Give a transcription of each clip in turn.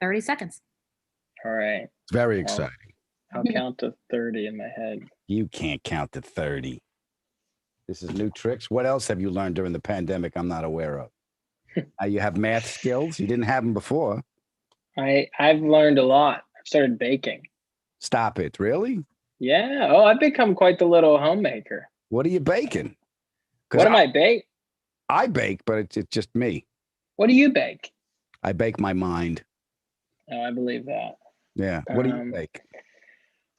30 seconds. All right. It's very exciting. I'll count to 30 in my head. You can't count to 30. This is new tricks. What else have you learned during the pandemic I'm not aware of? You have math skills. You didn't have them before. I've learned a lot. I've started baking. Stop it. Really? Yeah. Oh, I've become quite the little homemaker. What are you baking? What am I bake? I bake, but it's just me. What do you bake? I bake my mind. Oh, I believe that. Yeah. What do you bake?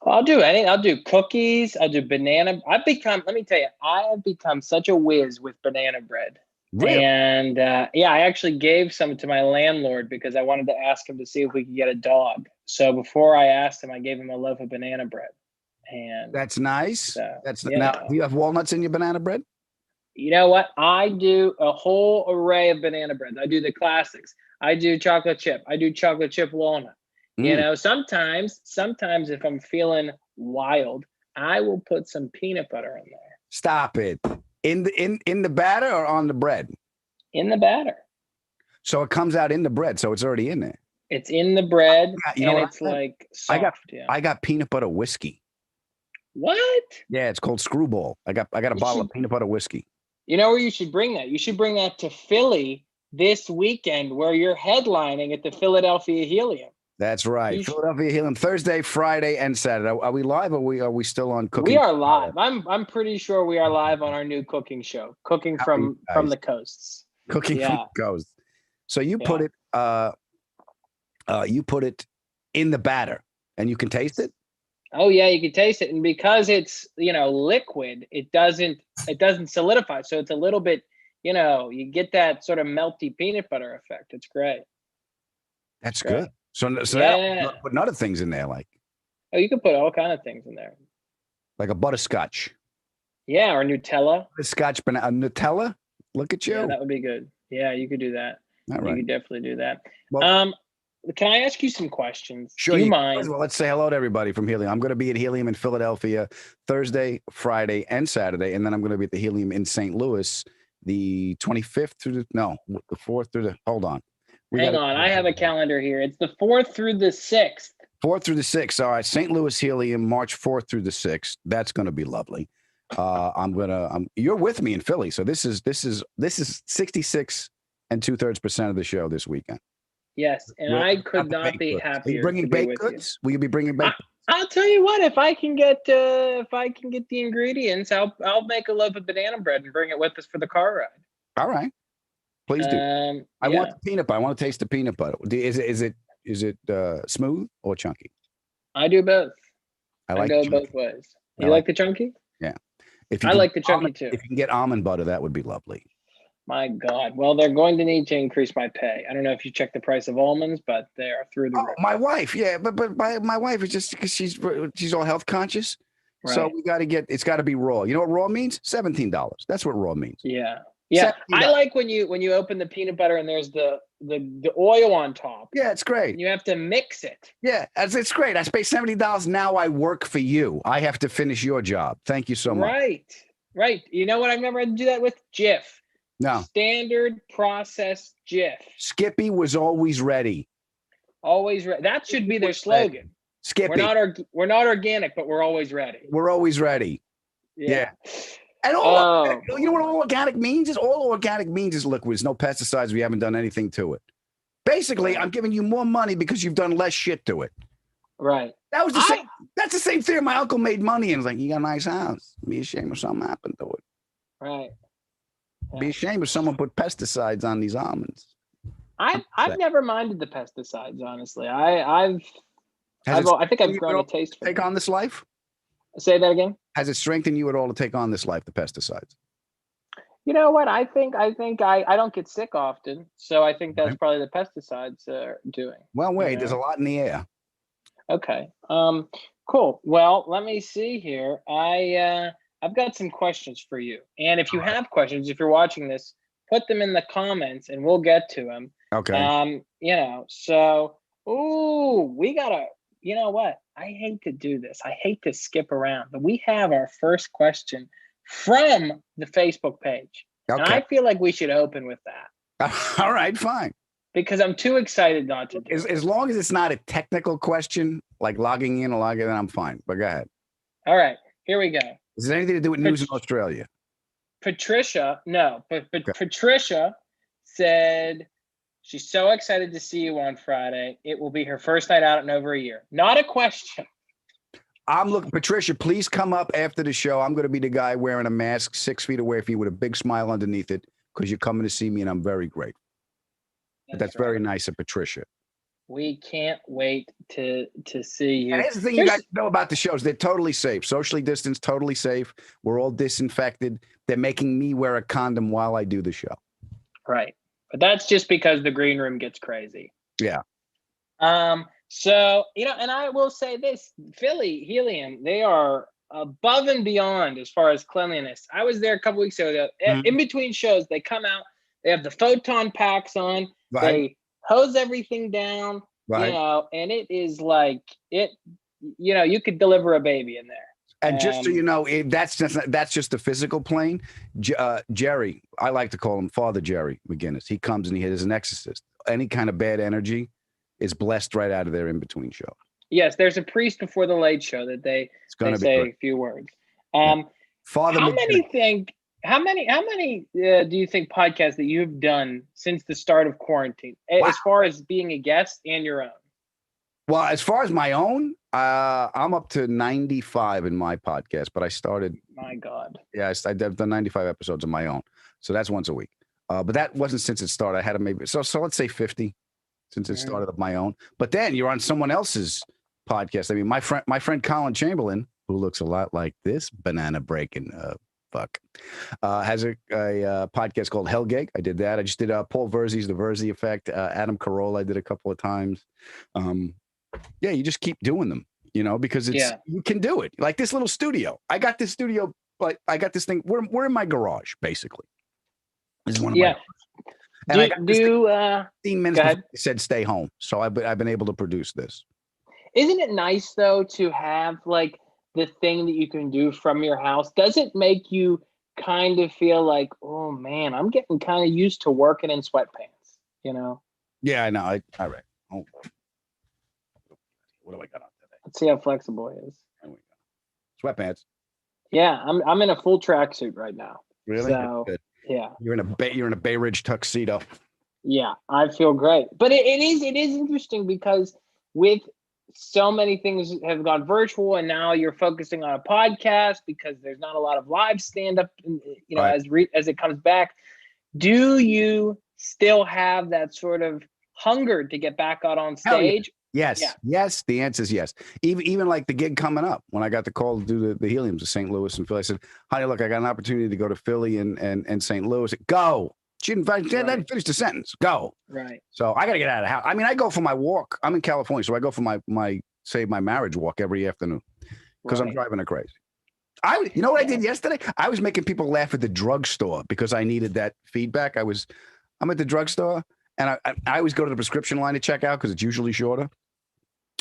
I'll do anything. I'll do cookies. I'll do banana. Let me tell you, I have become such a whiz with banana bread. Really? And yeah, I actually gave some to my landlord because I wanted to ask him to see if we could get a dog. So before I asked him, I gave him a loaf of banana bread. And that's nice. Yeah. Now, do you have walnuts in your banana bread? You know what? I do a whole array of banana breads. I do the classics. I do chocolate chip. I do chocolate chip walnut. You know, sometimes if I'm feeling wild, I will put some peanut butter in there. Stop it. In the batter or on the bread? In the batter. So it comes out in the bread, so it's already in there. It's in the bread, it's like soft. I got peanut butter whiskey. What? Yeah, it's called Screwball. I got a bottle of peanut butter whiskey. You know where you should bring that? You should bring that to Philly this weekend, where you're headlining at the Philadelphia Helium. That's right. Philadelphia Helium, Thursday, Friday, and Saturday. Are we live or are we still on cooking? We are live. I'm pretty sure we are live on our new cooking show, Cooking from the Coasts. Cooking from the Coast. So you put it in the batter and you can taste it? Oh yeah, you can taste it. And because it's, liquid, it doesn't solidify. So it's a little bit, you get that sort of melty peanut butter effect. It's great. That's good. So now put other things in there, like. Oh, you can put all kind of things in there. Like a butterscotch. Yeah, or Nutella. Butterscotch, Nutella. Look at you. Yeah, that would be good. Yeah, you could do that. All right. You could definitely do that. Well, can I ask you some questions? Sure. Do you mind? Well, let's say hello to everybody from Helium. I'm going to be at Helium in Philadelphia Thursday, Friday, and Saturday, and then I'm going to be at the Helium in St. Louis the 25th through the 4th through the. Hold on. Hang on, I have a calendar here. It's the 4th through the 6th. 4th through the 6th. All right, St. Louis Helium, March 4th through the 6th. That's going to be lovely. You're with me in Philly, so this is 66 2/3% of the show this weekend. Yes, and I could not be happier. Are you bringing baked goods? Will you be bringing baked goods? I'll tell you what. If I can get the ingredients, I'll make a loaf of banana bread and bring it with us for the car ride. All right. Please do. I want the peanut butter. I want to taste the peanut butter. Is it smooth or chunky? I do both. I go both ways. You like the chunky? Yeah. I like the chunky too. If you can get almond butter, that would be lovely. My God. Well, they're going to need to increase my pay. I don't know if you check the price of almonds, but they are through the roof. My wife, yeah, but my wife is just because she's all health conscious. Right. So it's got to be raw. You know what raw means? $17. That's what raw means. Yeah. Yeah, $17. I like when you open the peanut butter and there's the oil on top. Yeah, it's great. You have to mix it. Yeah, it's great. I pay $70. Now I work for you. I have to finish your job. Thank you so much. Right. You know what? I've never had to do that with Jif. No. Standard process Jif. Skippy was always ready. Always ready. That should be their slogan. Skippy. We're not organic, but we're always ready. We're always ready. Yeah. And you know what all organic means is? All organic means is liquid. There's no pesticides. We haven't done anything to it. Basically, I'm giving you more money because you've done less shit to it. Right. That was the same. That's the same theory. My uncle made money and was like, "You got a nice house. Be ashamed if something happened to it." Right. Yeah. Be ashamed if someone put pesticides on these almonds. I've never minded the pesticides. Honestly, I think I've grown a taste for take on this life. Say that again. Has it strengthened you at all to take on this life, the pesticides? You know what? I think I don't get sick often, so I think that's probably the pesticides are doing. Well, wait, there's a lot in the air. Okay. Cool. Well, let me see here. I've got some questions for you, and if you have questions, if you're watching this, put them in the comments, and we'll get to them. Okay. We gotta. You know what? I hate to do this. I hate to skip around, but we have our first question from the Facebook page. Okay. And I feel like we should open with that. All right, fine. Because I'm too excited not to do it. As long as it's not a technical question, like logging in or logging in, I'm fine. But go ahead. All right, here we go. Is it anything to do with news in Australia? Patricia, no, but Okay. Patricia said she's so excited to see you on Friday. It will be her first night out in over a year. Not a question. I'm looking, Patricia, please come up after the show. I'm going to be the guy wearing a mask 6 feet away from you with a big smile underneath it because you're coming to see me and I'm very grateful. That's right. Very nice of Patricia. We can't wait to see you. And here's the thing you guys know about the shows. They're totally safe. Socially distanced, totally safe. We're all disinfected. They're making me wear a condom while I do the show. Right. But that's just because the green room gets crazy. Yeah. So, and I will say this, Philly Helium, they are above and beyond as far as cleanliness. I was there a couple weeks ago. In between shows, they come out, they have the photon packs on, they hose everything down, and it is like you could deliver a baby in there. And just so you know, that's just the physical plane. Jerry, I like to call him Father Jerry McGinnis. He comes and he is an exorcist. Any kind of bad energy is blessed right out of their in between show. Yes, there's a priest before the late show that they say a few words. Father, how many do you think podcasts that you've done since the start of quarantine, as far as being a guest and your own? Well, as far as my own, I'm up to 95 in my podcast, but I started. My God. Yeah, I've done 95 episodes of my own, so that's once a week. But that wasn't since it started. I had to maybe so let's say 50 since it started of my own. But then you're on someone else's podcast. I mean, my friend Collin Chamberlin, who looks a lot like this banana breaking has a podcast called Hellgate. I did that. I just did Paul Verzi's The Verzi Effect. Adam Carolla I did a couple of times. Yeah, you just keep doing them, because you can do it. Like this little studio. I got this studio, like I got this thing. We're in my garage, basically. This is one of my and I got 15 minutes before they said stay home. So I've been able to produce this. Isn't it nice though to have like the thing that you can do from your house? Does it make you kind of feel like, oh man, I'm getting kind of used to working in sweatpants, Yeah, I know. All right. Oh. What do I got on today? Let's see how flexible he is. There we go. Sweatpants. Yeah, I'm in a full tracksuit right now. Really? So, yeah. You're in a Bay Ridge tuxedo. Yeah, I feel great. But it is interesting because with so many things have gone virtual, and now you're focusing on a podcast because there's not a lot of live stand-up, as it comes back. Do you still have that sort of hunger to get back out on stage? Yes. Yeah. Yes. The answer is yes. Even like the gig coming up, when I got the call to do the Heliums of St. Louis and Philly, I said, honey, look, I got an opportunity to go to Philly and St. Louis. Go. She didn't finish the sentence. Go. Right. So I got to get out of the house. I mean, I go for my walk. I'm in California, so I go for my marriage walk every afternoon because I'm driving her crazy. You know what I did yesterday? I was making people laugh at the drugstore because I needed that feedback. I'm at the drugstore and I always go to the prescription line to check out because it's usually shorter,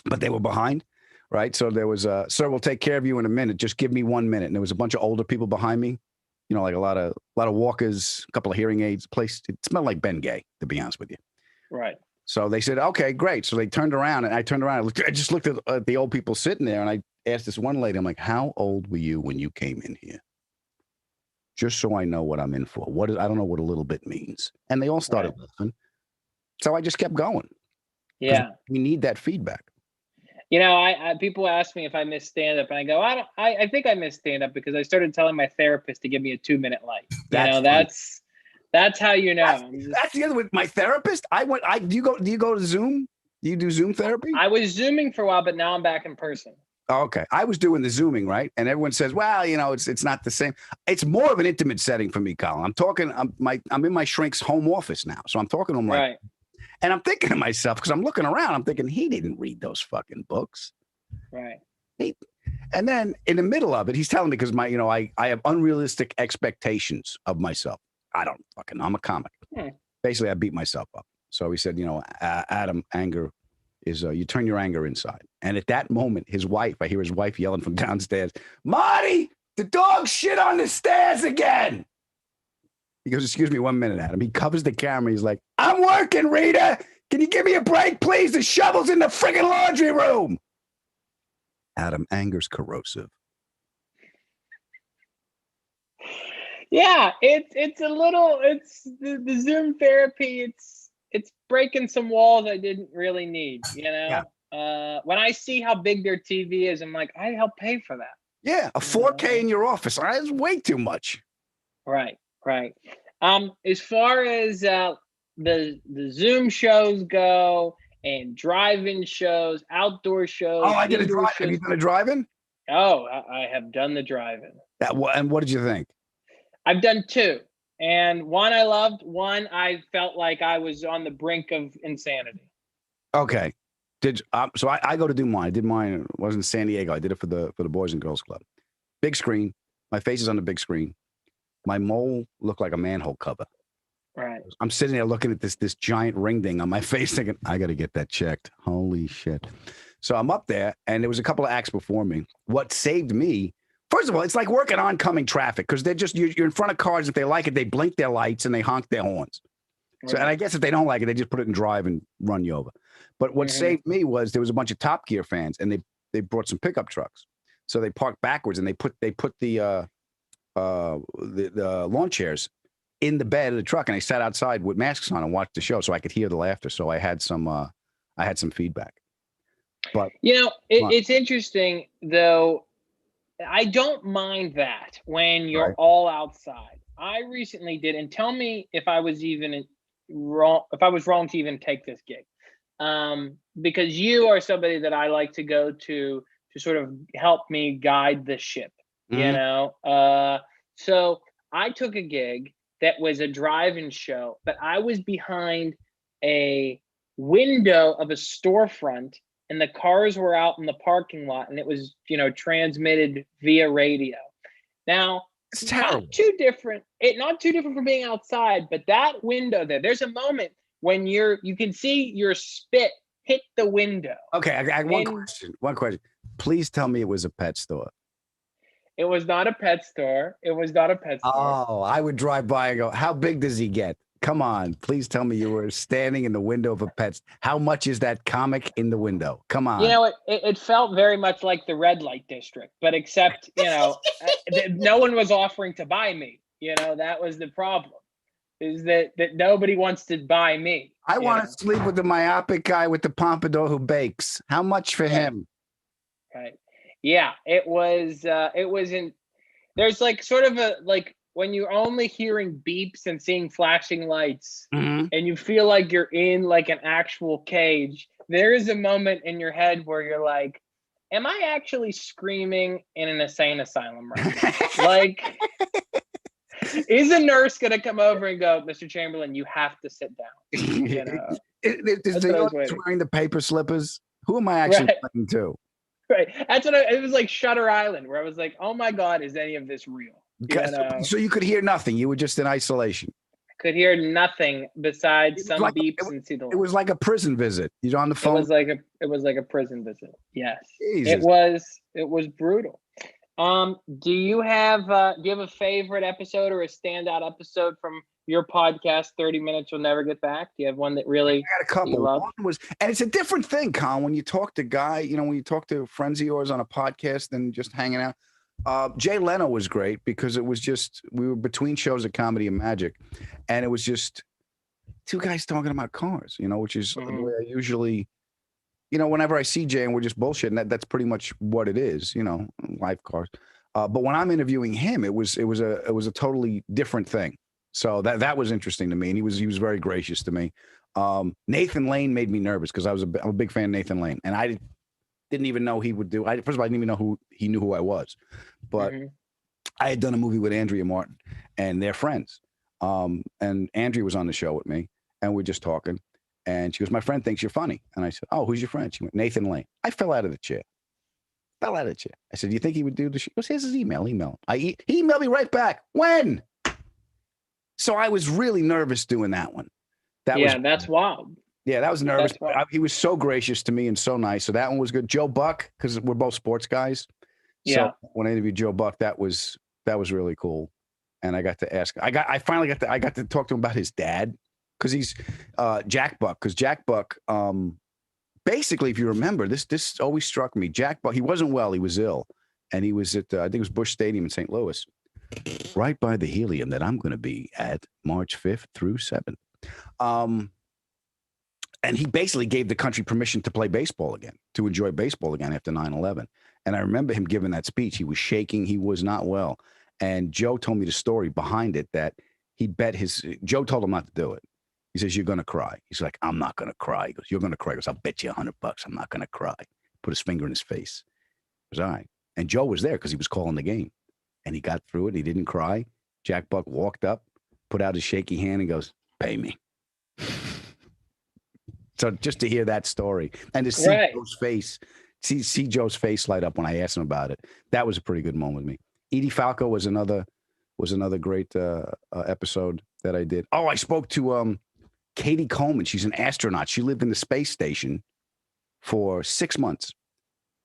but they were behind, right? So there was sir, we'll take care of you in a minute. Just give me 1 minute. And there was a bunch of older people behind me, like a lot of walkers, a couple of hearing aids. It smelled like Ben Gay, to be honest with you. Right. So they said, okay, great. So they turned around and I turned around. I just looked at the old people sitting there and I asked this one lady, I'm like, how old were you when you came in here? Just so I know what I'm in for. I don't know what a little bit means. And they all started listening. So I just kept going. Yeah. We need that feedback. I people ask me if I miss stand-up and I go, I think I miss stand-up because I started telling my therapist to give me a 2-minute light. That's how you know. That's the other with my therapist. Do you go to Zoom? Do you do Zoom therapy? I was Zooming for a while, but now I'm back in person. Oh, okay. I was doing the Zooming, right? And everyone says, well, it's not the same. It's more of an intimate setting for me, Collin. I'm in my shrink's home office now. So I'm talking to him like, and I'm thinking to myself, because I'm looking around, I'm thinking, he didn't read those fucking books. Right. And then in the middle of it, he's telling me because I have unrealistic expectations of myself. I'm a comic. Basically, I beat myself up. So he said, Adam, anger is you turn your anger inside. And at that moment, I hear his wife yelling from downstairs, Marty, the dog shit on the stairs again. He goes, excuse me 1 minute, Adam. He covers the camera. He's like, I'm working, Rita. Can you give me a break, please? The shovel's in the friggin' laundry room. Adam, anger's corrosive. Yeah, it's a little, it's the Zoom therapy. It's breaking some walls I didn't really need, you know? Yeah. When I see how big their TV is, I'm like, I help pay for that. Yeah, a 4K in your office. That's way too much. Right. As far as the Zoom shows go and drive-in shows, outdoor shows. Oh, I did a drive. Have you done a drive-in? Oh, I have done the drive-in. And what did you think? I've done 2, and one I loved. One I felt like I was on the brink of insanity. Okay. So I go to do mine. I did mine. It was in San Diego. I did it for the Boys and Girls Club. Big screen. My face is on the big screen. My mole looked like a manhole cover. Right. I'm sitting there looking at this giant ring ding on my face, thinking, I got to get that checked. Holy shit! So I'm up there, and there was a couple of acts before me. What saved me? First of all, it's like working oncoming traffic because they're just you're in front of cars. If they like it, they blink their lights and they honk their horns. Right. So, and I guess if they don't like it, they just put it in drive and run you over. But what saved me was there was a bunch of Top Gear fans, and they brought some pickup trucks. So they parked backwards, and they put the lawn chairs in the bed of the truck, and I sat outside with masks on and watched the show, so I could hear the laughter. So I had some feedback. But it's interesting though. I don't mind that when you're all outside. I recently did, and tell me if I was even wrong. If I was wrong to even take this gig, because you are somebody that I like to go to sort of help me guide the ship. Mm-hmm. So I took a gig that was a drive-in show, but I was behind a window of a storefront, and the cars were out in the parking lot, and it was, transmitted via radio. Now, it's terrible. Not too different from being outside, but that window there's a moment when you can see your spit hit the window. Okay, I got one question. Please tell me it was a pet store. It was not a pet store. Oh, I would drive by and go, how big does he get? Come on, please tell me you were standing in the window of a pet. How much is that comic in the window? Come on. It felt very much like the red light district, but except, no one was offering to buy me. That was the problem, is that nobody wants to buy me. I want to sleep with the myopic guy with the pompadour who bakes. How much for him? Right. Yeah, it was there's like sort of when you're only hearing beeps and seeing flashing lights, mm-hmm. and you feel like you're in like an actual cage, there is a moment in your head where you're like, am I actually screaming in an insane asylum right now? Like, is a nurse going to come over and go, Mr. Chamberlin, you have to sit down? Is the wearing the paper slippers? Who am I actually playing to? Right. That's what it was like Shutter Island, where I was like, oh my God, is any of this real? So you could hear nothing. You were just in isolation. I could hear nothing besides some beeps and see the light. It was like a prison visit. You're on the phone. It was like a prison visit. Yes. Jesus. It was brutal. Do you have a favorite episode or a standout episode from your podcast, 30 Minutes You'll Never Get Back? Do you have one that really I had a couple. One was, and it's a different thing, Colin, when you talk to when you talk to friends of yours on a podcast and just hanging out. Jay Leno was great because it was just, we were between shows of Comedy and Magic, and it was just two guys talking about cars, which is the way I usually, whenever I see Jay and we're just bullshitting, that's pretty much what it is, live cars. But when I'm interviewing him, it was a totally different thing. So that was interesting to me, and he was very gracious to me. Nathan Lane made me nervous because I'm a big fan of Nathan Lane, and I didn't even know he would do. First of all, I didn't even know he knew who I was, but I had done a movie with Andrea Martin, and they're friends. And Andrea was on the show with me, and we're just talking, and she goes, "My friend thinks you're funny," and I said, "Oh, who's your friend?" She went, "Nathan Lane." I fell out of the chair. I said, "Do you think he would do the show?" She goes, "Here's his email. Email him." He emailed me right back. When? So I was really nervous doing that one. That's wild. Yeah, that was nervous. He was so gracious to me and so nice. So that one was good. Joe Buck, because we're both sports guys. So when I interviewed Joe Buck, that was really cool. and I got to ask. I finally got to talk to him about his dad because he's Jack Buck. Because Jack Buck, basically, if you remember, this always struck me. Jack Buck, he wasn't well. He was ill, and he was at I think it was Busch Stadium in St. Louis, right by the Helium that I'm going to be at March 5th through 7th. And he basically gave the country permission to play baseball again, to enjoy baseball again after 9/11. And I remember him giving that speech. He was shaking. He was not well. And Joe told me the story behind it that Joe told him not to do it. He says, "You're going to cry." He's like, "I'm not going to cry." He goes, "You're going to cry." He goes, "I'll bet you $100. I'm not going to cry." Put his finger in his face. He goes, "All right." And Joe was there because he was calling the game. And he got through it. He didn't cry. Jack Buck walked up, put out his shaky hand and goes, "Pay me." So just to hear that story and to see Joe's face, see Joe's face light up when I asked him about it, that was a pretty good moment with me. Edie Falco was another great episode that I did. Oh, I spoke to Katie Coleman. She's an astronaut. She lived in the space station for 6 months.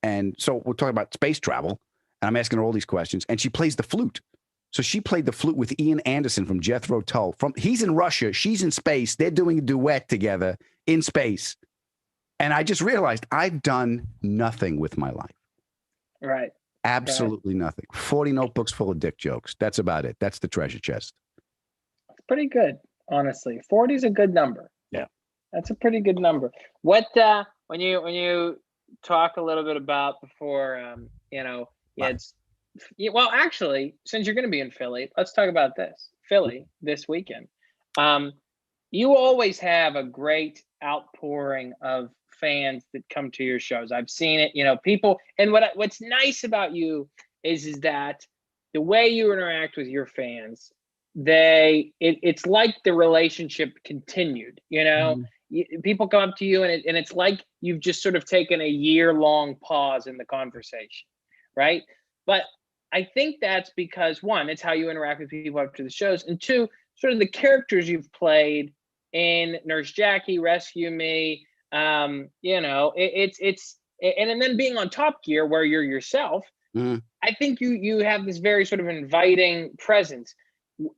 And so we're talking about space travel, and I'm asking her all these questions, and she plays the flute. So she played the flute with Ian Anderson from Jethro Tull. He's in Russia, she's in space. They're doing a duet together in space. And I just realized I've done nothing with my life. Right. Absolutely nothing. 40 notebooks full of dick jokes. That's about it. That's the treasure chest. It's pretty good, honestly. 40 is a good number. Yeah. That's a pretty good number. What when you talk a little bit about before well, actually, since you're going to be in Philly, let's talk about this. Philly this weekend. You always have a great outpouring of fans that come to your shows. I've seen it, people. And what's nice about you is that the way you interact with your fans, it's like the relationship continued. People come up to you, and it's like you've just sort of taken a year-long pause in the conversation, right? But I think that's because, one, it's how you interact with people after the shows, and two, sort of the characters you've played in Nurse Jackie, Rescue Me, it's and then being on Top Gear where you're yourself. I think you have this very sort of inviting presence.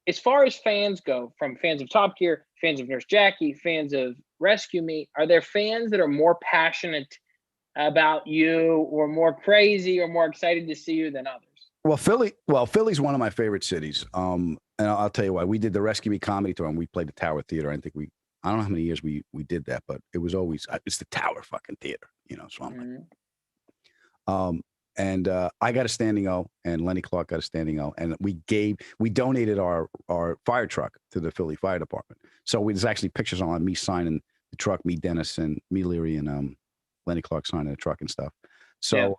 As far as fans go, from fans of Top Gear, fans of Nurse Jackie, fans of Rescue Me, are there fans that are more passionate about you or more crazy or more excited to see you than others? Well, Philly's one of my favorite cities. And I'll tell you why. We did the Rescue Me comedy tour, and we played the Tower Theater. I don't know how many years we did that, but it was always, it's the Tower fucking theater, so I'm like, and I got a standing O, and Lenny Clark got a standing O, and we donated our fire truck to the Philly Fire Department. So there's actually pictures on me signing the truck, me, Dennis, and me, Leary, and Lenny Clark signing the truck and stuff. So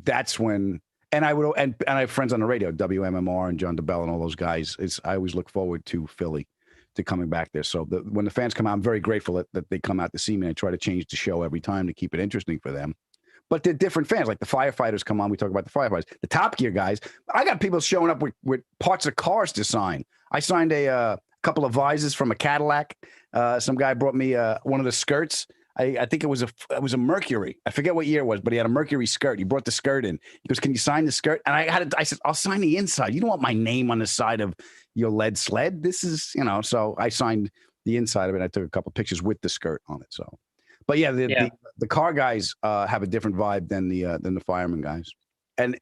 that's when. And I have friends on the radio, WMMR and John DeBell and all those guys. I always look forward to Philly, to coming back there. So when the fans come out, I'm very grateful that they come out to see me. I try to change the show every time to keep it interesting for them. But they're different fans. Like the firefighters come on, we talk about the firefighters. The Top Gear guys, I got people showing up with parts of cars to sign. I signed a couple of visors from a Cadillac. Some guy brought me one of the skirts. I think it was a Mercury. I forget what year it was, but he had a Mercury skirt. He brought the skirt in. He goes, "Can you sign the skirt?" And I said, "I'll sign the inside. You don't want my name on the side of your lead sled. This is, So I signed the inside of it. I took a couple of pictures with the skirt on it. So, but yeah, the car guys have a different vibe than the fireman guys, and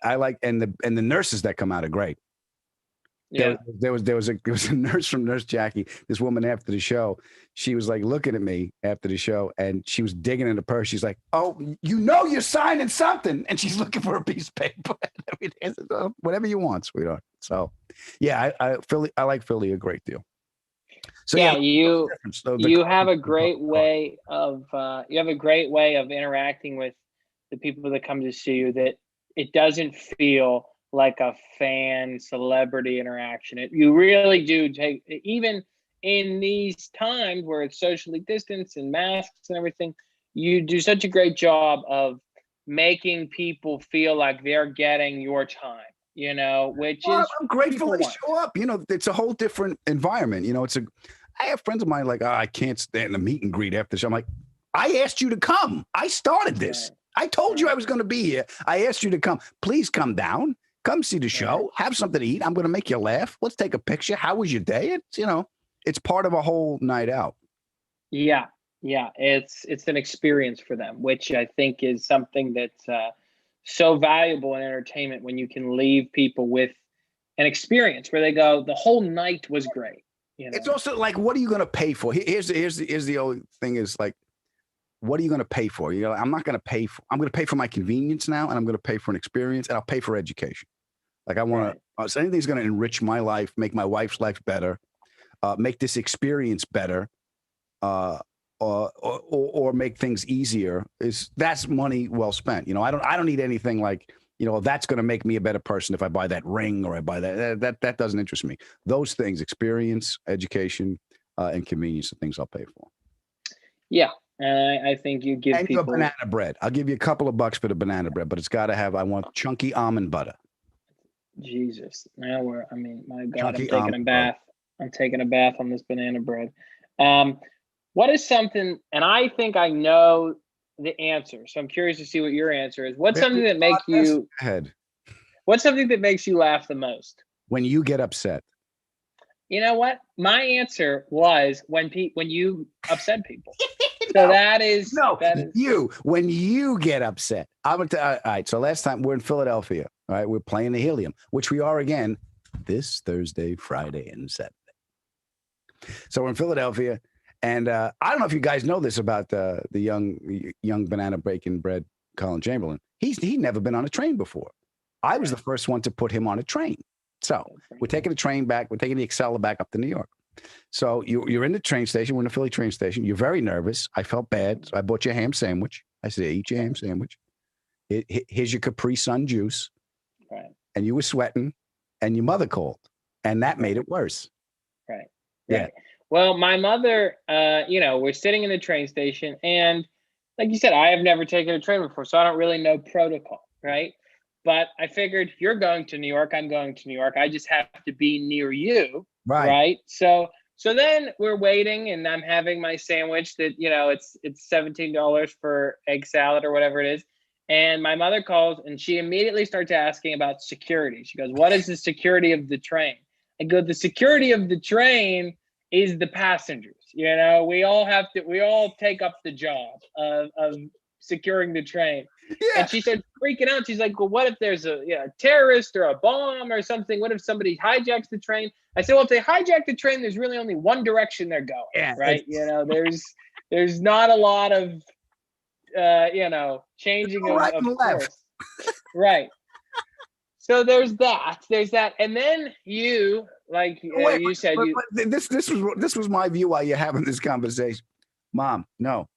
I like and the nurses that come out are great. Yeah, there was a nurse from Nurse Jackie. This woman after the show, she was like looking at me after the show, and she was digging in the purse. She's like, "Oh, you're signing something," and she's looking for a piece of paper. I mean, whatever you want, sweetheart. So, yeah, I like Philly a great deal. So yeah, you have a great way of interacting with the people that come to see you. That it doesn't feel like a fan celebrity interaction. You really do take, even in these times where it's socially distanced and masks and everything, you do such a great job of making people feel like they're getting your time, which is I'm grateful they show up. It's a whole different environment. I have friends of mine like, I can't stand the meet and greet after the show. I'm like, I asked you to come. I started this. Right. I told you I was going to be here. I asked you to come. Please come down. Come see the show. Have something to eat. I'm going to make you laugh. Let's take a picture. How was your day? It's, it's part of a whole night out. Yeah. Yeah. It's an experience for them, which I think is something that's so valuable in entertainment, when you can leave people with an experience where they go, the whole night was great. It's also like, what are you going to pay for? Here's the only thing is like, what are you going to pay for? I'm not going to pay for, I'm going to pay for my convenience now, and I'm going to pay for an experience, and I'll pay for education. Like I want to, so anything's going to enrich my life, make my wife's life better, make this experience better, or make things easier. That's money well spent. I don't need anything like, that's going to make me a better person if I buy that ring or I buy that doesn't interest me. Those things, experience, education, and convenience, are things I'll pay for. Yeah. I think you give people banana bread. I'll give you a couple of bucks for the banana bread, but it's got to have, I want chunky almond butter. Jesus. Now my God, chunky, I'm taking a bath. I'm taking a bath on this banana bread. What is something, and I think I know the answer, so I'm curious to see what your answer is. What's something that makes you What's something that makes you laugh the most? When you get upset. You know what? My answer was when you upset people. So when you get upset. I'm gonna all right. So last time we're in Philadelphia. All right, we're playing the Helium, which we are again this Thursday, Friday, and Saturday. So we're in Philadelphia, and I don't know if you guys know this about the young banana bacon bread Collin Chamberlin. He'd never been on a train before. I was the first one to put him on a train. So we're taking the train back. We're taking the Excella back up to New York. So you're in the train station. We're in the Philly train station. You're very nervous. I felt bad. So I bought you a ham sandwich. I said, eat your ham sandwich. Here's your Capri Sun juice. Right. And you were sweating, and your mother called, and that made it worse. Right. Yeah. Well, my mother, we're sitting in the train station, and like you said, I have never taken a train before, so I don't really know protocol, right? But I figured, you're going to New York, I'm going to New York. I just have to be near you, right? So then we're waiting, and I'm having my sandwich that, it's $17 for egg salad or whatever it is. And my mother calls, and she immediately starts asking about security. She goes, what is the security of the train? I go, the security of the train is the passengers. We all take up the job of securing the train. Yeah. And she started freaking out. She's like, well, what if there's a terrorist or a bomb or something? What if somebody hijacks the train? I said, well, if they hijack the train, there's really only one direction they're going, right? There's not a lot of, changing of course. Right. So there's that. And then you, you said, this was my view while you're having this conversation. Mom, no,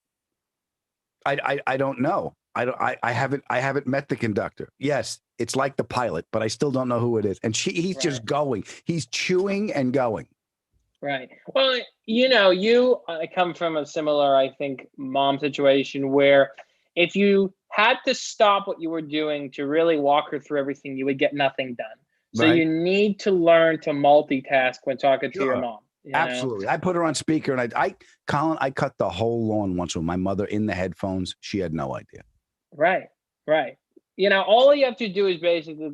I don't know. I haven't met the conductor. Yes, it's like the pilot, but I still don't know who it is. And he's just going. He's chewing and going. Right. Well, you come from a similar, I think, mom situation where if you had to stop what you were doing to really walk her through everything, you would get nothing done. So you need to learn to multitask when talking to your mom. Absolutely. I put her on speaker, and Collin, I cut the whole lawn once with my mother in the headphones. She had no idea. Right. All you have to do is basically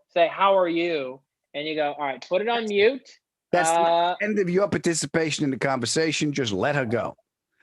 say, how are you? And you go, all right, put it on mute. That's the end of your participation in the conversation. Just let her go.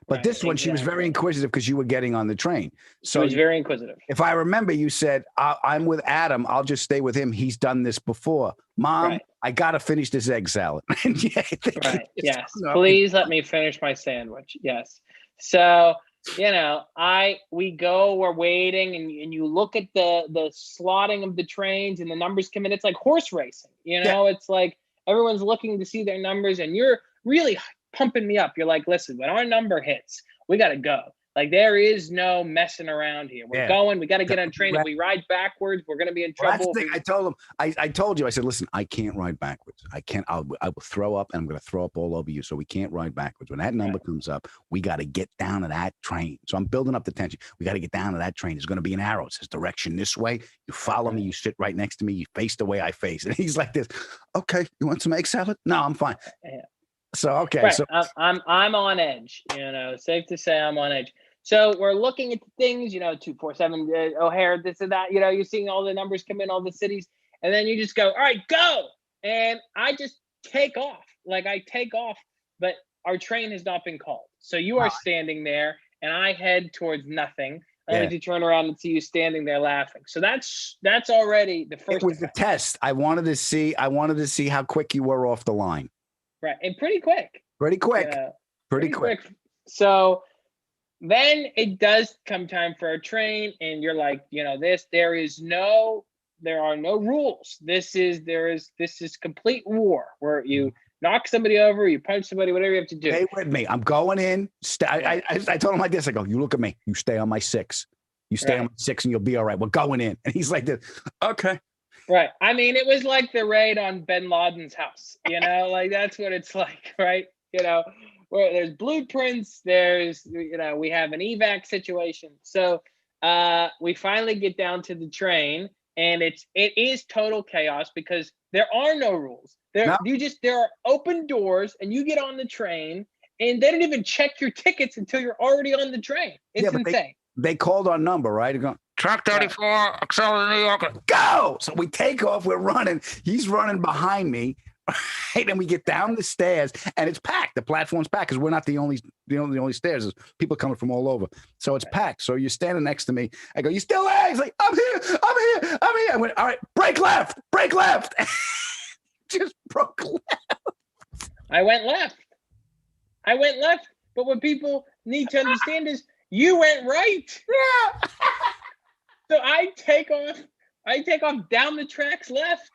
But this one, she was very inquisitive because you were getting on the train. So she was very inquisitive. If I remember, you said, I'm with Adam. I'll just stay with him. He's done this before. Mom, I got to finish this egg salad. Yes. Please let me finish my sandwich. Yes. So, we're waiting, and you look at the slotting of the trains, and the numbers come in. It's like horse racing. It's like everyone's looking to see their numbers, and you're really pumping me up. You're like, listen, when our number hits, we got to go. Like, there is no messing around here. We're going. We got to get on a train. If we ride backwards, we're going to be in trouble. That's the thing. I told him. I told you. I said, listen, I can't ride backwards. I can't. I will throw up, and I'm going to throw up all over you. So we can't ride backwards. When that number comes up, we got to get down to that train. So I'm building up the tension. We got to get down to that train. There's going to be an arrow. It says direction this way. You follow me. You sit right next to me. You face the way I face. And he's like this. Okay, you want some egg salad? No, I'm fine. Yeah. So okay. Right. So I'm on edge. Safe to say I'm on edge. So we're looking at the things, 247 O'Hare, this and that. You're seeing all the numbers come in, all the cities, And then you just go, all right, go. And I just take off. Like I take off, but our train has not been called. So you are standing there and I head towards nothing. Only to turn around and see you standing there laughing. So that's already the first. It was a test. I wanted to see how quick you were off the line. Right. And pretty quick. Pretty quick. Pretty quick. So then it does come time for a train, and you're like, there are no rules. This is complete war where you knock somebody over, you punch somebody, whatever you have to do. Stay with me. I'm going in. I told him like this. I go, you look at me. You stay on my 6. You stay on my 6 and you'll be all right. We're going in. And he's like this. Okay. Right. I mean, it was like the raid on bin Laden's house. Like that's what it's like, right? Where there's blueprints, there's, we have an evac situation. So we finally get down to the train, and it is total chaos because there are no rules. There are open doors, and you get on the train, and they don't even check your tickets until you're already on the train. It's insane. They called our number, right? Go, Track 34, Accelerate New York. Go! So we take off. We're running. He's running behind me. Right, and we get down the stairs, and it's packed. The platform's packed because we're not the only stairs. There's people coming from all over, so it's packed. So you're standing next to me. I go, "You still there?" He's like, "I'm here. I went, "All right, break left." Just broke left. I went left. But what people need to understand is you went right. Yeah. So I take off down the tracks left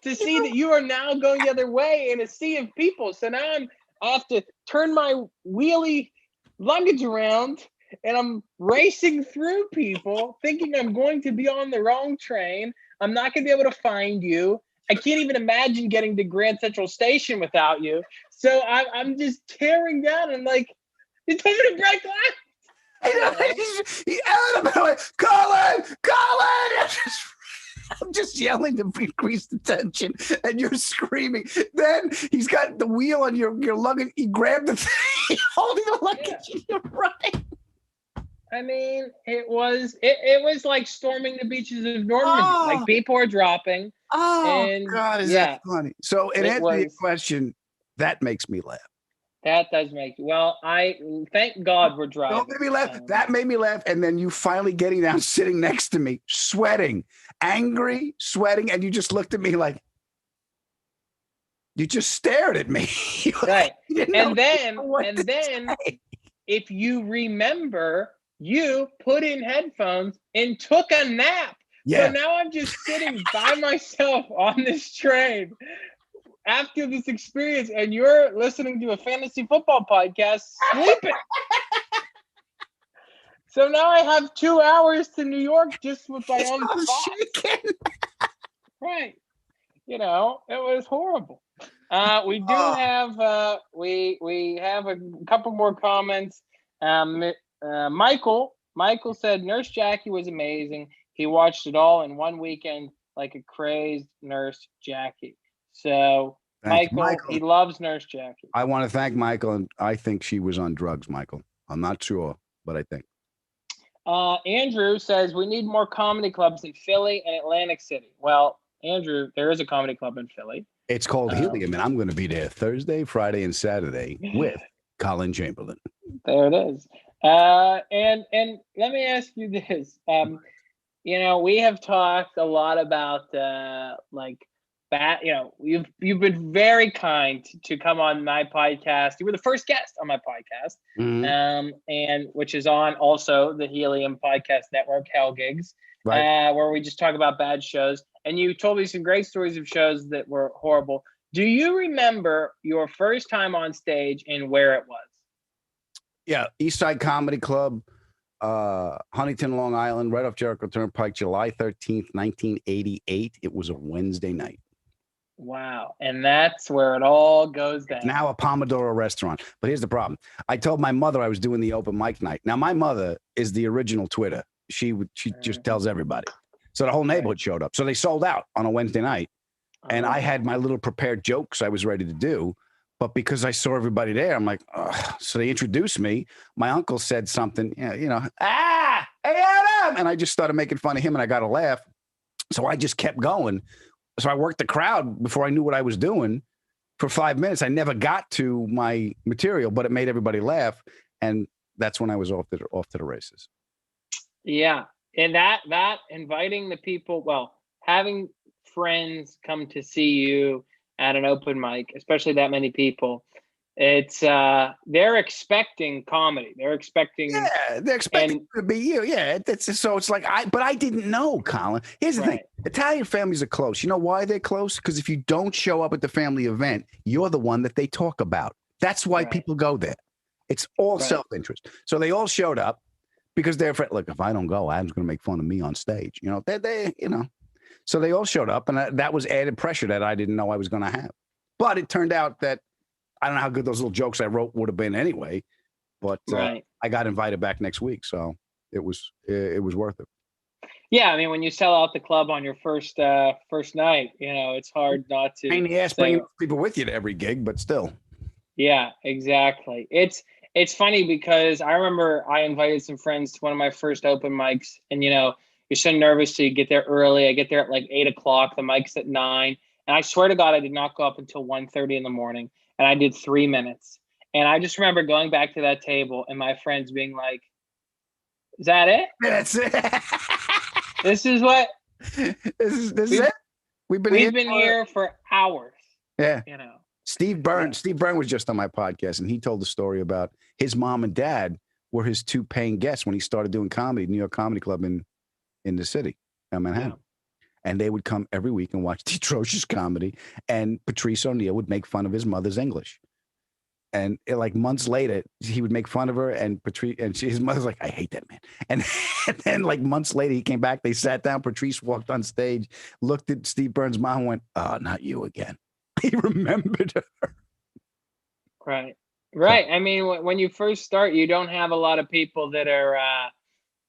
to see that you are now going the other way in a sea of people. So now I have to turn my wheelie luggage around, and I'm racing through people thinking I'm going to be on the wrong train. I'm not going to be able to find you. I can't even imagine getting to Grand Central Station without you. So I'm just tearing down and like, you told me to break left. Collin! I'm just yelling to increase the tension, and you're screaming. Then he's got the wheel on your luggage. He grabbed the thing, holding the luggage in your right. I mean, it was like storming the beaches of Normandy. Like people are dropping. God, is that funny? So in answer to your question, that makes me laugh. That does make well. I thank God we're driving. Don't make me laugh. That made me laugh. And then you finally getting down, sitting next to me, sweating, angry, sweating, and you just looked at me like you just stared at me. Right. And then, if you remember, you put in headphones and took a nap. Yeah. So now I'm just sitting by myself on this train after this experience, and you're listening to a fantasy football podcast sleeping. So now I have 2 hours to New York just with my own thoughts. Right. It was horrible. We do have we have a couple more comments. Michael said Nurse Jackie was amazing. He watched it all in one weekend like a crazed Nurse Jackie. So Michael, he loves Nurse Jackie. I want to thank Michael, and I think she was on drugs, Michael. I'm not sure, but I think. Andrew says we need more comedy clubs in Philly and Atlantic City. Well, Andrew, there is a comedy club in Philly. It's called Helium, and I'm going to be there Thursday, Friday, and Saturday with Collin Chamberlin. There it is. And let me ask you this. We have talked a lot about you've been very kind to come on my podcast. You were the first guest on my podcast, and which is on also the Helium Podcast Network, Hell Gigs, right. Where we just talk about bad shows. And you told me some great stories of shows that were horrible. Do you remember your first time on stage and where it was? Yeah, East Side Comedy Club, Huntington, Long Island, right off Jericho Turnpike, July 13th, 1988. It was a Wednesday night. Wow. And that's where it all goes down. Now a Pomodoro restaurant. But here's the problem. I told my mother I was doing the open mic night. Now, my mother is the original Twitter. She just tells everybody. So the whole neighborhood showed up. So they sold out on a Wednesday night. And I had my little prepared jokes I was ready to do. But because I saw everybody there, I'm like, ugh. So they introduced me. My uncle said something, hey, Adam. And I just started making fun of him, and I got a laugh. So I just kept going. So I worked the crowd before I knew what I was doing for 5 minutes. I never got to my material, but it made everybody laugh. And that's when I was off to the races. Yeah. And that inviting the people, well, having friends come to see you at an open mic, especially that many people, it's they're expecting comedy. They're expecting it to be you. Yeah, so it's like but I didn't know, Collin. Here's the thing: Italian families are close. You know why they're close? Because if you don't show up at the family event, you're the one that they talk about. That's why people go there. It's all self-interest. So they all showed up because they're afraid. Look, if I don't go, Adam's going to make fun of me on stage. You know, So they all showed up, and that was added pressure that I didn't know I was going to have. But it turned out that I don't know how good those little jokes I wrote would have been anyway, but I got invited back next week, so it was worth it. Yeah, I mean, when you sell out the club on your first night, it's hard not to. Pain in the ass bringing people with you to every gig, but still. Yeah, exactly. It's funny because I remember I invited some friends to one of my first open mics, and you're so nervous, so you get there early. I get there at like 8:00. The mic's at 9, and I swear to God, I did not go up until 1:30 in the morning. And I did 3 minutes. And I just remember going back to that table and my friends being like, is that it? That's it. This is what? This is it? We've been here for hours. Yeah. Steve Byrne was just on my podcast, and he told the story about his mom and dad were his 2 paying guests when he started doing comedy at New York Comedy Club in the city, in Manhattan. Yeah. And they would come every week and watch the atrocious comedy. And Patrice O'Neill would make fun of his mother's English. And like months later, he would make fun of her. And his mother's like, I hate that man. And then like months later, he came back. They sat down. Patrice walked on stage, looked at Steve Byrne's mom and went, oh, not you again. He remembered her. Right. I mean, when you first start, you don't have a lot of people that are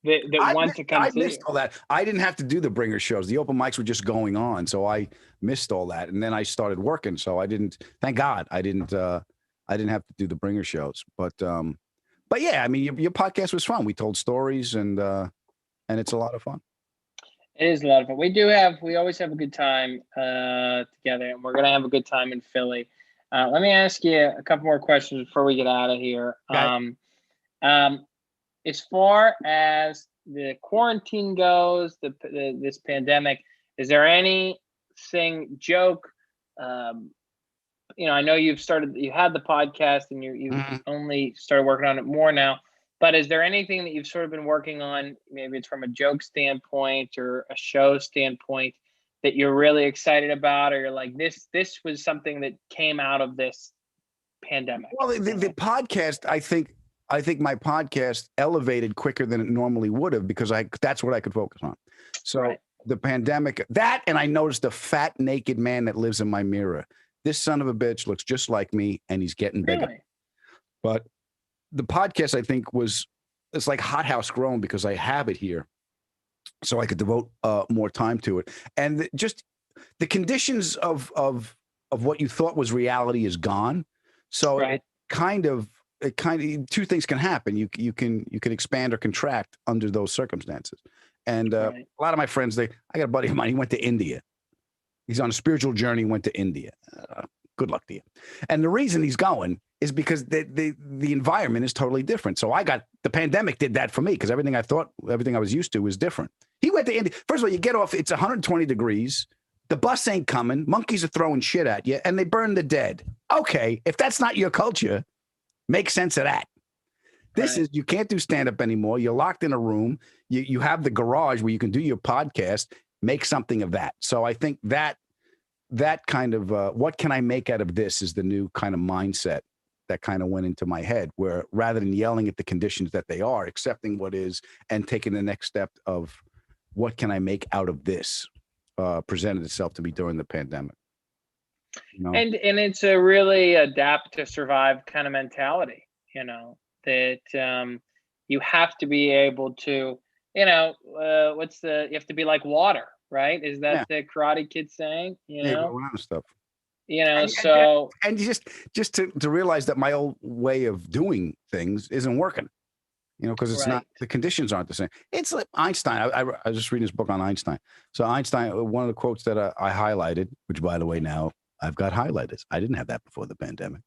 that want to come I missed all that. I didn't have to do the bringer shows. The open mics were just going on, so I missed all that. And then I started working, so I didn't. Thank God, I didn't have to do the bringer shows. But yeah, I mean, your podcast was fun. We told stories, and it's a lot of fun. It is a lot of fun. We always have a good time together, and we're gonna have a good time in Philly. Let me ask you a couple more questions before we get out of here. Okay. As far as the quarantine goes, this pandemic, is there anything joke? I know you had the podcast and you only started working on it more now, but is there anything that you've sort of been working on? Maybe it's from a joke standpoint or a show standpoint that you're really excited about, or you're like, this was something that came out of this pandemic. Well, the podcast, I think my podcast elevated quicker than it normally would have because that's what I could focus on. So the pandemic, and I noticed the fat, naked man that lives in my mirror. This son of a bitch looks just like me, and he's getting bigger. Really? But the podcast, I think, it's like hothouse grown because I have it here. So I could devote more time to it. And just the conditions of what you thought was reality is gone. So it kind of 2 things can happen. You can expand or contract under those circumstances. And a lot of my friends, I got a buddy of mine, he went to India. He's on a spiritual journey, went to India. Good luck to you. And the reason he's going is because the environment is totally different. So the pandemic did that for me because everything I was used to was different. He went to India. First of all, you get off, it's 120 degrees. The bus ain't coming. Monkeys are throwing shit at you, and they burn the dead. Okay, if that's not your culture, make sense of that. This is, you can't do stand-up anymore. You're locked in a room. You have the garage where you can do your podcast. Make something of that. So I think that kind of what can I make out of this is the new kind of mindset that kind of went into my head, where rather than yelling at the conditions that they are, accepting what is and taking the next step of what can I make out of this presented itself to me during the pandemic. And it's a really adapt to survive kind of mentality, that you have to be able to, you have to be like water, right? Is that the Karate Kid saying? Stuff. And just to realize that my old way of doing things isn't working. you know, because it's not, the conditions aren't the same. It's like Einstein. I was just reading his book on Einstein. So Einstein, one of the quotes that I highlighted, which by the way, now I've got highlighters. I didn't have that before the pandemic.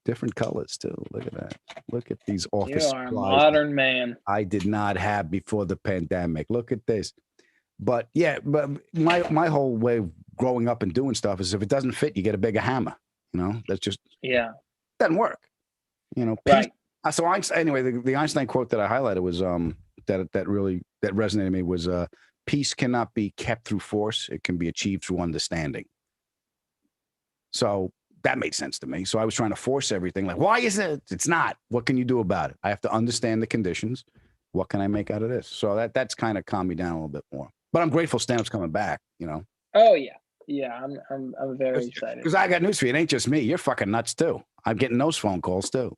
Different colors too. Look at that. Look at these office You are a supplies modern man. I did not have before the pandemic. Look at this. But yeah, but my whole way of growing up and doing stuff is if it doesn't fit, you get a bigger hammer. You know, that's just doesn't work. You know, peace. Right. So Einstein, anyway, the Einstein quote that I highlighted was that really resonated with me was peace cannot be kept through force; it can be achieved through understanding. So that made sense to me. So I was trying to force everything. Like, why isn't it? It's not. What can you do about it? I have to understand the conditions. What can I make out of this? So that's kind of calmed me down a little bit more. But I'm grateful stand-up's coming back. You know. Oh yeah. I'm very excited. Because I got news for you. It ain't just me. You're fucking nuts too. I'm getting those phone calls too.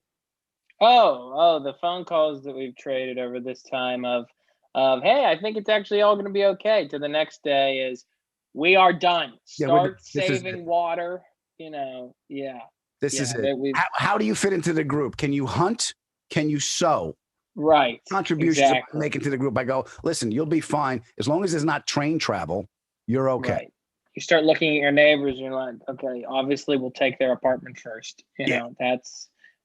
Oh, the phone calls that we've traded over this time of hey, I think it's actually all going to be okay. To the next day is we are done. Start saving water. You know, This is it. How do you fit into the group? Can you hunt? Can you sew? Right. Contributions I'm making to the group. I go, listen, you'll be fine. As long as there's not train travel, you're okay. Right. You start looking at your neighbors and you're like, okay, obviously we'll take their apartment first. You know,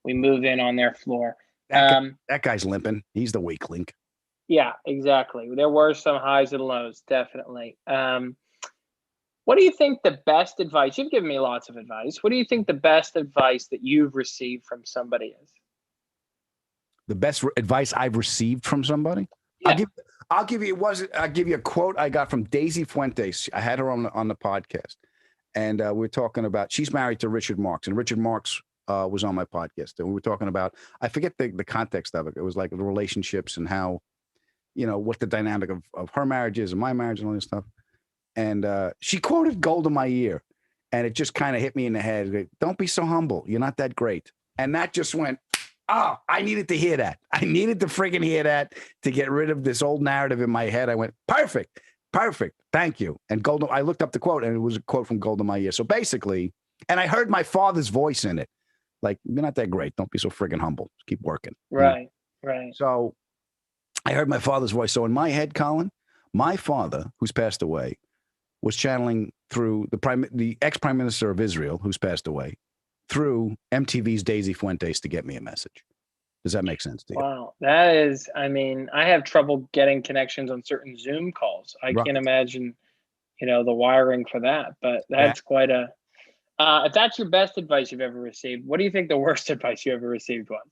we move in on their floor. That guy's limping. He's the weak link. Yeah, exactly. There were some highs and lows, definitely. What do you think the best advice? You've given me lots of advice. What do you think the best advice that you've received from somebody is? The best advice I've received from somebody? Yeah. I'll give you a quote I got from Daisy Fuentes. I had her on the podcast, and we were talking about, she's married to Richard Marx, and Richard Marx was on my podcast, and we were talking about, I forget the context of it. It was like the relationships and how, you know, what the dynamic of her marriage is and my marriage and all this stuff. And she quoted gold in my ear, and it just kind of hit me in the head. Don't be so humble. You're not that great. And that just went, oh, I needed to hear that. I needed to freaking hear that to get rid of this old narrative in my head. I went, perfect. Thank you. And I looked up the quote, and it was a quote from Gold in my ear. So basically, and I heard my father's voice in it. Like, you're not that great. Don't be so friggin' humble. Just keep working. Right. So I heard my father's voice. So in my head, Collin, my father, who's passed away, was channeling through the ex-prime minister of Israel, who's passed away, through MTV's Daisy Fuentes to get me a message. Does that make sense to you? Wow. That is, I mean, I have trouble getting connections on certain Zoom calls. I can't imagine, you know, the wiring for that, but that's quite a, if that's your best advice you've ever received, what do you think the worst advice you ever received was?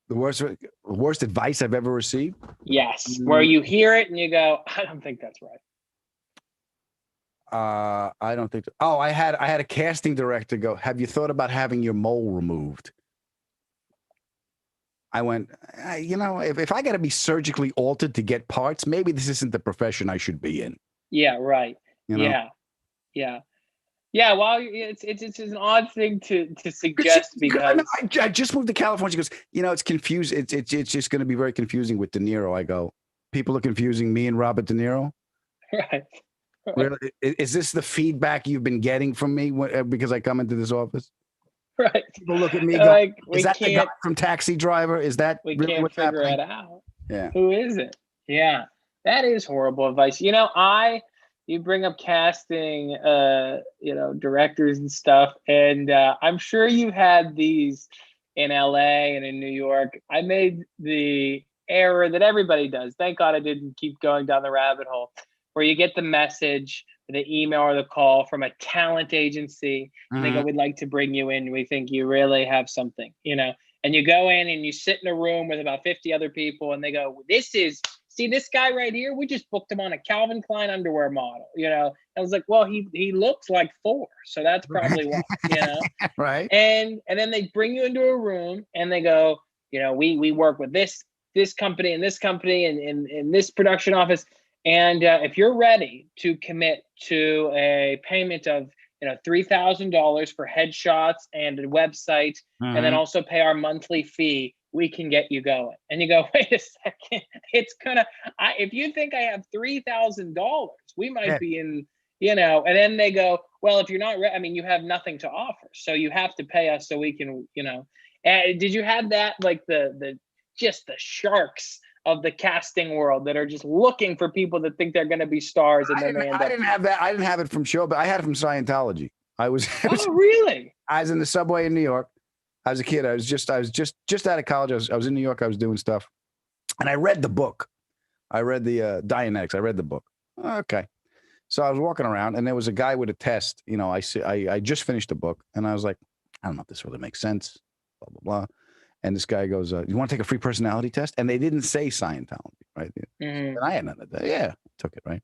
The worst advice I've ever received? Yes. Where you hear it and you go, I don't think that's right. I don't think. Oh, I had a casting director go, have you thought about having your mole removed? I went, you know, if I got to be surgically altered to get parts, maybe this isn't the profession I should be in. Yeah, right. You know? Yeah. Well, it's an odd thing to suggest because I just moved to California. She goes, you know, it's confused. It's just going to be very confusing with De Niro. I go, people are confusing me and Robert De Niro. Right. Really? Is this the feedback you've been getting from me because I come into this office? Right. People look at me like, is that the guy from Taxi Driver? Is that we really can't what's figure happening? it out? Yeah. Who is it? Yeah. That is horrible advice. You know, you bring up casting, you know, directors and stuff, and I'm sure you've had these in LA and in New York. I made the error that everybody does. Thank God I didn't keep going down the rabbit hole, where you get the message, the email or the call from a talent agency, and they go, we'd like to bring you in. We think you really have something, you know, and you go in and you sit in a room with about 50 other people, and they go, see this guy right here? We just booked him on a Calvin Klein underwear model, you know? I was like, well, he looks like Thor, so that's probably why, you know? Right. And then they bring you into a room and they go, you know, we work with this company and this company and in this production office. And if you're ready to commit to a payment of, you know, $3,000 for headshots and a website, and then also pay our monthly fee, we can get you going. And you go, wait a second, it's gonna. If you think I have $3,000, we might be in, you know. And then they go, well, if you're not ready, I mean, you have nothing to offer, so you have to pay us so we can, you know. Did you have that, like the just the sharks of the casting world that are just looking for people that think they're going to be stars, and then they end up. I didn't have that. I didn't have it from show, but I had it from Scientology. Oh, really? I was in the subway in New York. I was a kid. I was just out of college. I was in New York. I was doing stuff, and I read the book. I read the Dianetics. I read the book. Okay, so I was walking around, and there was a guy with a test. You know, I just finished the book, and I was like, I don't know if this really makes sense. Blah blah blah. And this guy goes, "You want to take a free personality test?" And they didn't say Scientology, right? And I had none of that. Yeah, took it, right?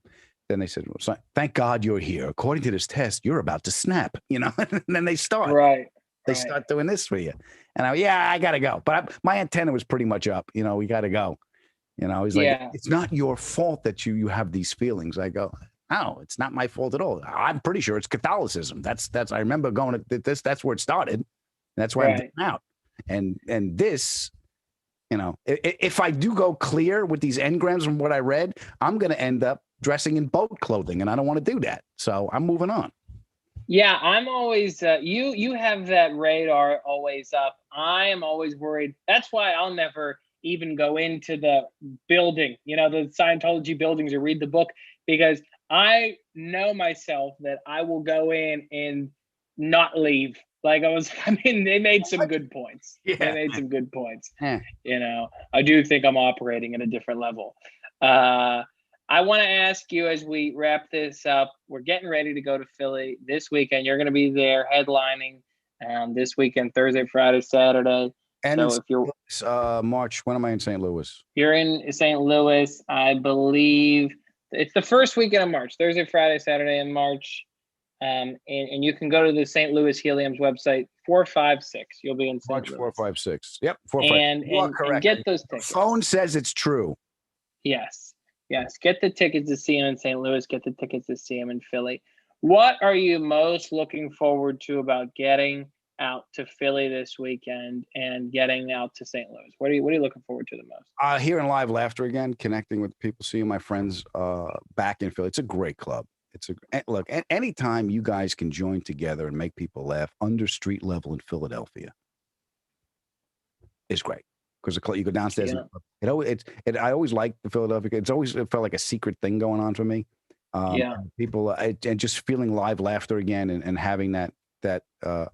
Then they said, well, "Thank God you're here. According to this test, you're about to snap." You know, and then they start. Right. They start doing this for you. And I got to go. But my antenna was pretty much up. You know, we got to go. You know, he's like, it's not your fault that you have these feelings. I go, no, it's not my fault at all. I'm pretty sure it's Catholicism. That's I remember going to this. That's where it started. That's why I'm getting out. And this, you know, if I do go clear with these engrams from what I read, I'm going to end up dressing in boat clothing, and I don't want to do that. So I'm moving on. Yeah, I'm always you have that radar always up. I am always worried. That's why I'll never even go into the building, you know, the Scientology buildings, or read the book, because I know myself that I will go in and not leave. Like I mean, they made some good points. Yeah. They made some good points. Yeah. You know, I do think I'm operating at a different level. I want to ask you, as we wrap this up, we're getting ready to go to Philly this weekend. You're going to be there headlining this weekend, Thursday, Friday, Saturday. And so if you're March, when am I in St. Louis? You're in St. Louis, I believe. It's the first weekend of March, Thursday, Friday, Saturday in March. And you can go to the St. Louis Helium's website, 456. You'll be in St. March Louis. 456. Yep, 456. And get those tickets. The phone says it's true. Yes. Get the tickets to see him in St. Louis. Get the tickets to see him in Philly. What are you most looking forward to about getting out to Philly this weekend and getting out to St. Louis? What are you looking forward to the most? Hearing live laughter again, connecting with people, seeing my friends back in Philly. It's a great club. Look, anytime you guys can join together and make people laugh under street level in Philadelphia is great. Because you go downstairs. And I always liked the Philadelphia. It felt like a secret thing going on for me. People and just feeling live laughter again, and having that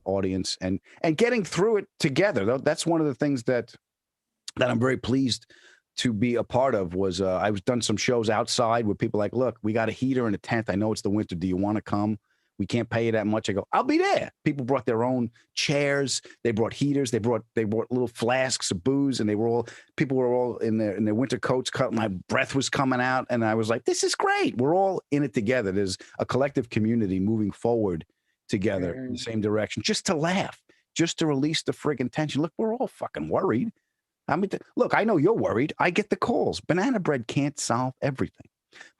audience and getting through it together. That's one of the things that I'm very pleased to be a part of. Was I've done some shows outside where people are like, look, we got a heater and a tent. I know it's the winter. Do you want to come? We can't pay you that much. I go, I'll be there. People brought their own chairs. They brought heaters. They brought little flasks of booze, and people were all in their winter coats. My breath was coming out, and I was like, this is great. We're all in it together. There's a collective community moving forward together in the same direction, just to laugh, just to release the friggin' tension. Look, we're all fucking worried. I mean, look, I know you're worried. I get the calls. Banana bread can't solve everything,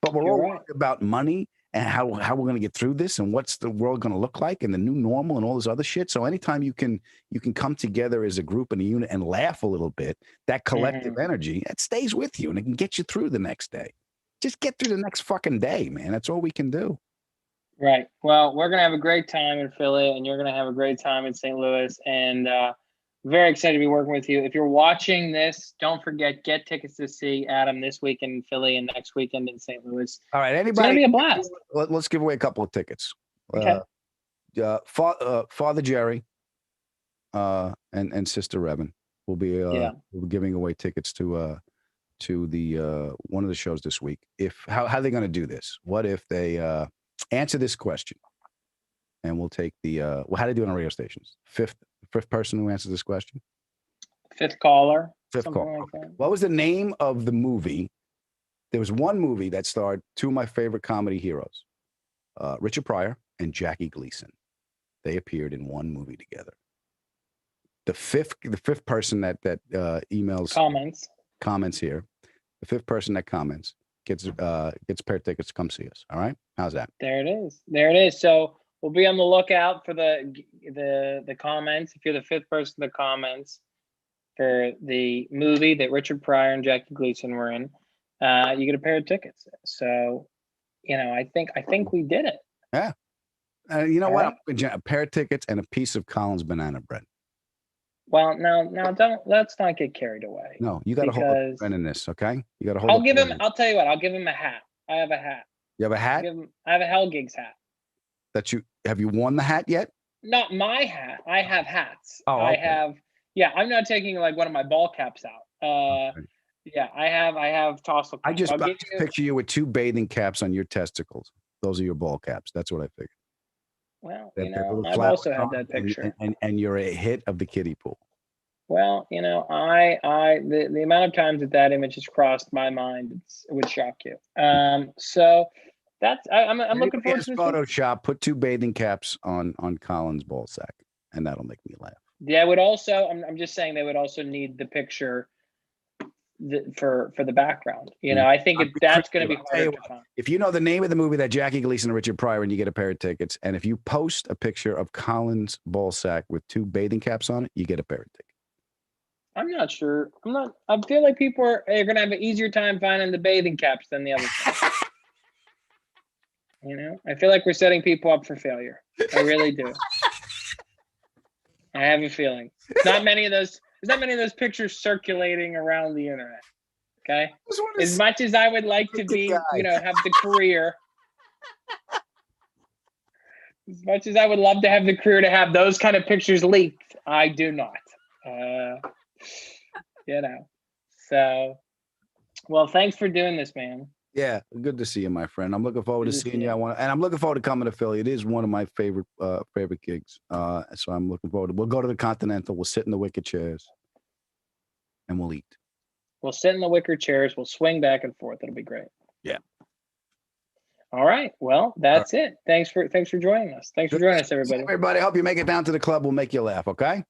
but we're all worried about money and how we're going to get through this, and what's the world going to look like, and the new normal, and all this other shit. So anytime you can come together as a group and a unit and laugh a little bit, that collective energy, that stays with you, and it can get you through the next day. Just get through the next fucking day, man. That's all we can do. Right. Well, we're going to have a great time in Philly, and you're going to have a great time in St. Louis, and very excited to be working with you. If you're watching this, don't forget, get tickets to see Adam this weekend in Philly and next weekend in St. Louis. All right, anybody? It's going to be a blast. Let's give away a couple of tickets. Okay. Father Jerry and Sister Revan will be giving away tickets to the one of the shows this week. How are they going to do this? What if they answer this question, and we'll take the how do they do it on radio stations? Fifth person who answers this question. Fifth caller. Fifth caller. Like what was the name of the movie? There was one movie that starred two of my favorite comedy heroes, Richard Pryor and Jackie Gleason. They appeared in one movie together. The fifth person that emails comments here, the fifth person that comments gets a pair of tickets to come see us. All right, how's that? There it is. So we'll be on the lookout for the comments. If you're the fifth person that comments for the movie that Richard Pryor and Jackie Gleason were in, you get a pair of tickets. So, I think we did it. Yeah. You know what? Right. A pair of tickets and a piece of Collin's banana bread. Well, now, let's not get carried away. No, you got to hold up a friend in this, okay? You got to hold. I'll give him. I'll tell you what. I'll give him a hat. I have a hat. You have a hat? I have a Hell Gigs hat. Have you worn the hat yet? Not my hat. I have hats. Oh, okay. I have. Yeah, I'm not taking like one of my ball caps out. Okay. Yeah, I have tassel caps. I just picture you with 2 bathing caps on your testicles. Those are your ball caps. That's what I figured. Well, I've also had that picture. And you're a hit of the kiddie pool. Well, the amount of times that image has crossed my mind, it would shock you. So that's I'm looking forward to this. Photoshop, put 2 bathing caps on Collin's ball sack, and that'll make me laugh. Yeah, I would also. I'm just saying they would also need the picture for the background. I think that's going to be hard to find. If you know the name of the movie that Jackie Gleason and Richard Pryor, and you get a pair of tickets, and if you post a picture of Collin's ball sack with 2 bathing caps on it, you get a pair of tickets. I'm not sure. I feel like people are going to have an easier time finding the bathing caps than the other stuff. I feel like we're setting people up for failure. I really do. I have a feeling. There's not many of those pictures circulating around the internet. Okay. As much as I would like to be, have the career. As much as I would love to have the career to have those kind of pictures leaked, I do not. So, well, thanks for doing this, man. Yeah, good to see you, my friend. I'm looking forward to seeing you. And I'm looking forward to coming to Philly. It is one of my favorite gigs. So I'm looking forward to. We'll go to the Continental. We'll sit in the wicker chairs, and we'll eat. We'll sit in the wicker chairs. We'll swing back and forth. It'll be great. Yeah. All right. Well, that's it. Thanks for joining us. Thanks for joining us, everybody. Everybody, I hope you make it down to the club. We'll make you laugh. Okay.